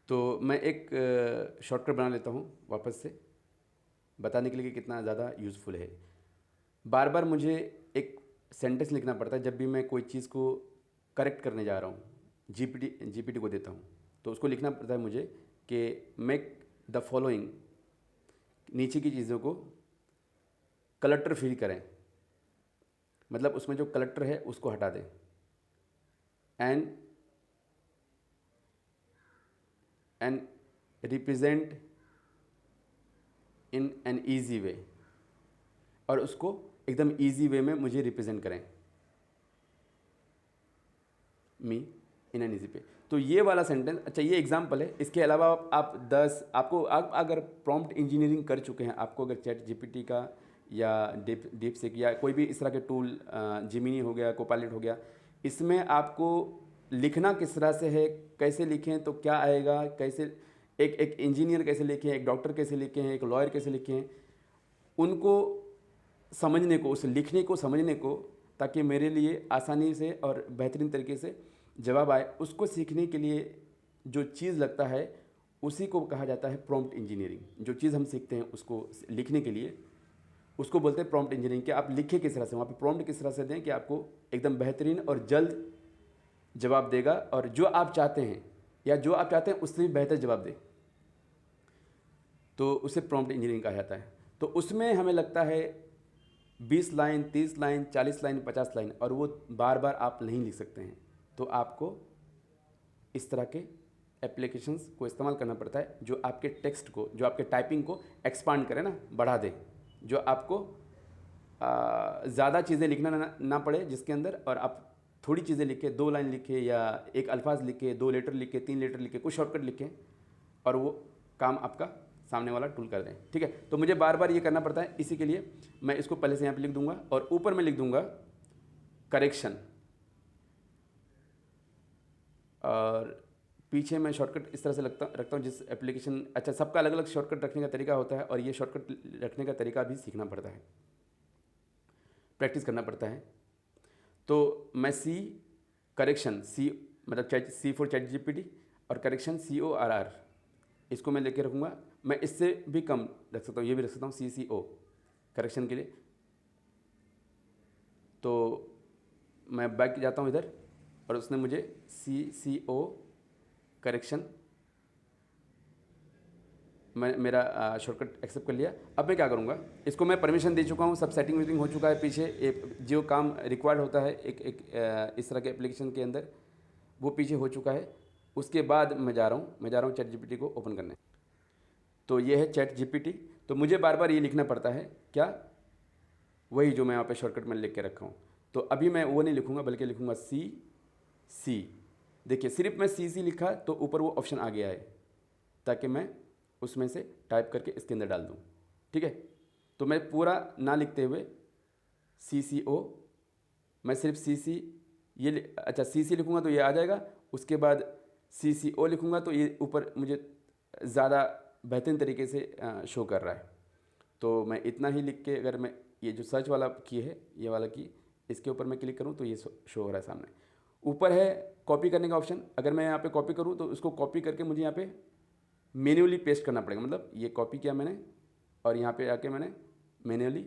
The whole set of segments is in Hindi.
तो मैं एक शॉर्टकट बना लेता हूँ वापस से, बताने के लिए कि कितना ज़्यादा यूज़फुल है। बार बार मुझे एक सेंटेंस लिखना पड़ता है जब भी मैं कोई चीज़ को करेक्ट करने जा रहा हूँ, जीपीटी को देता हूँ, तो उसको लिखना पड़ता है मुझे कि मेक द फॉलोइंग, नीचे की चीज़ों को कलटर फ्री करें, मतलब उसमें जो कलटर है उसको हटा दें, and represent in an easy way, और उसको एकदम ईजी वे में मुझे रिप्रेजेंट करें, मी इन एन ईजी पे। तो ये वाला सेंटेंस, अच्छा ये एग्जाम्पल है। इसके अलावा आप 10 आपको आप अगर प्रॉम्प्ट इंजीनियरिंग कर चुके हैं, आपको अगर चैट जीपीटी का या डीपसीक या कोई भी इस तरह के टूल, जिमिनी हो गया, कोपायलट हो गया, इसमें आपको लिखना किस तरह से है, कैसे लिखें तो क्या आएगा, कैसे एक इंजीनियर कैसे लिखें, एक डॉक्टर कैसे लिखें, एक लॉयर कैसे लिखें, उनको समझने को, उस लिखने को समझने को, ताकि मेरे लिए आसानी से और बेहतरीन तरीके से जवाब आए, उसको सीखने के लिए जो चीज़ लगता है उसी को कहा जाता है प्रॉम्प्ट इंजीनियरिंग। जो चीज़ हम सीखते हैं उसको लिखने के लिए, उसको बोलते हैं प्रॉम्प्ट इंजीनियरिंग। कि आप लिखें किस तरह से, वहाँ पे प्रॉम्प्ट किस तरह से दें कि आपको एकदम बेहतरीन और जल्द जवाब देगा, और जो आप चाहते हैं या जो आप चाहते हैं उससे भी बेहतर जवाब दे, तो उसे प्रॉम्प्ट इंजीनियरिंग कहा जाता है। तो उसमें हमें लगता है 20 लाइन, 30 लाइन, 40 लाइन, 50 लाइन, और वो बार बार आप नहीं लिख सकते हैं। तो आपको इस तरह के एप्लीकेशंस को इस्तेमाल करना पड़ता है जो आपके टेक्स्ट को, जो आपके टाइपिंग को एक्सपांड करे ना, बढ़ा दे, जो आपको ज़्यादा चीज़ें लिखना ना पड़े जिसके अंदर, और आप थोड़ी चीज़ें लिखे, 2 लाइन लिखे या एक अल्फाज लिखे, 2 लेटर लिखे, 3 लेटर लिखे, कुछ शॉर्टकट लिखें, और वो काम आपका सामने वाला टूल कर दें। ठीक है, तो मुझे बार बार ये करना पड़ता है, इसी के लिए मैं इसको पहले से यहाँ पे लिख दूंगा, और ऊपर में लिख दूंगा करेक्शन, और पीछे मैं शॉर्टकट इस तरह से रखता हूँ जिस एप्लीकेशन, अच्छा सबका अलग अलग शॉर्टकट रखने का तरीका होता है, और ये शॉर्टकट रखने का तरीका भी सीखना पड़ता है, प्रैक्टिस करना पड़ता है। तो मैं सी करेक्शन, सी मतलब सी फॉर चैट जीपीटी, और करेक्शन CORR, इसको मैं लेके रखूँगा। मैं इससे भी कम रख सकता हूँ, ये भी रख सकता हूँ CCO करेक्शन के लिए। तो मैं बैक जाता हूँ इधर, और उसने मुझे CCO करेक्शन मैं मेरा शॉर्टकट एक्सेप्ट कर लिया। अब मैं क्या करूँगा, इसको मैं परमिशन दे चुका हूँ, सब सेटिंग वेटिंग हो चुका है पीछे, जो काम रिक्वायर्ड होता है इस तरह के एप्लीकेशन के अंदर वो पीछे हो चुका है। उसके बाद मैं जा रहा हूँ चैट जीपीटी को ओपन करने। तो ये है चैट जीपीटी। तो मुझे बार बार ये लिखना पड़ता है क्या, वही जो मैं यहाँ पे शॉर्टकट में लिख के रखा हूँ। तो अभी मैं वो नहीं लिखूँगा, बल्कि लिखूँगा सी। देखिए सिर्फ मैं सी लिखा तो ऊपर वो ऑप्शन आ गया है, ताकि मैं उसमें से टाइप करके इसके अंदर डाल दूँ। ठीक है, तो मैं पूरा ना लिखते हुए CCO, मैं सिर्फ ये अच्छा CC लिखूँगा तो ये आ जाएगा। उसके बाद CCO लिखूँगा तो ये ऊपर मुझे ज़्यादा बेहतरीन तरीके से शो कर रहा है। तो मैं इतना ही लिख के, अगर मैं ये जो सर्च वाला की है, ये वाला की, इसके ऊपर मैं क्लिक करूँ तो ये शो हो रहा है सामने। ऊपर है कॉपी करने का ऑप्शन, अगर मैं यहाँ पे कॉपी करूँ तो उसको कॉपी करके मुझे यहाँ पे मैन्युअली पेस्ट करना पड़ेगा। मतलब ये कॉपी किया मैंने, और यहाँ पे आके मैंने मैन्युअली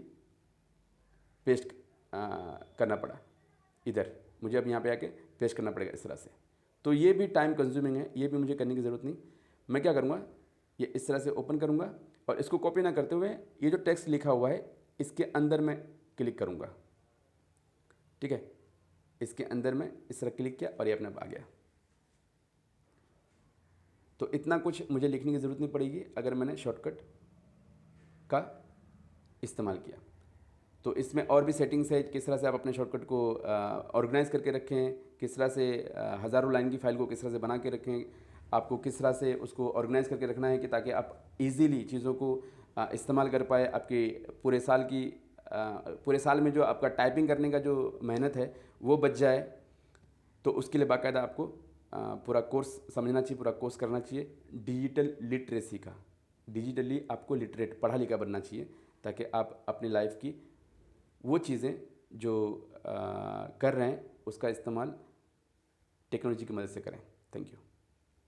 पेस्ट करना पड़ा इधर, मुझे अब यहाँ पे आके पेस्ट करना पड़ेगा इस तरह से। तो ये भी टाइम कंज्यूमिंग है, ये भी मुझे करने की ज़रूरत नहीं। मैं क्या करूँगा, ये इस तरह से ओपन करूँगा, और इसको कॉपी ना करते हुए ये जो टेक्स्ट लिखा हुआ है इसके अंदर मैं क्लिक करूँगा। ठीक है, इसके अंदर मैं इस तरह क्लिक किया और ये अपने आप आ गया। तो इतना कुछ मुझे लिखने की ज़रूरत नहीं पड़ेगी अगर मैंने शॉर्टकट का इस्तेमाल किया। तो इसमें और भी सेटिंग्स है, किस तरह से आप अपने शॉर्टकट को ऑर्गेनाइज करके रखें, किस तरह से हज़ारों लाइन की फ़ाइल को किस तरह से बना के रखें, आपको किस तरह से उसको ऑर्गेनाइज करके रखना है कि ताकि आप इजीली चीज़ों को इस्तेमाल कर पाए। आपके पूरे साल में जो आपका टाइपिंग करने का जो मेहनत है वो बच जाए। तो उसके लिए बाकायदा आपको पूरा कोर्स समझना चाहिए, पूरा कोर्स करना चाहिए डिजिटल लिटरेसी का। डिजिटली आपको लिटरेट, पढ़ा लिखा बनना चाहिए, ताकि आप अपनी लाइफ की वो चीज़ें जो कर रहे हैं उसका इस्तेमाल टेक्नोलॉजी की मदद से करें। Thank you.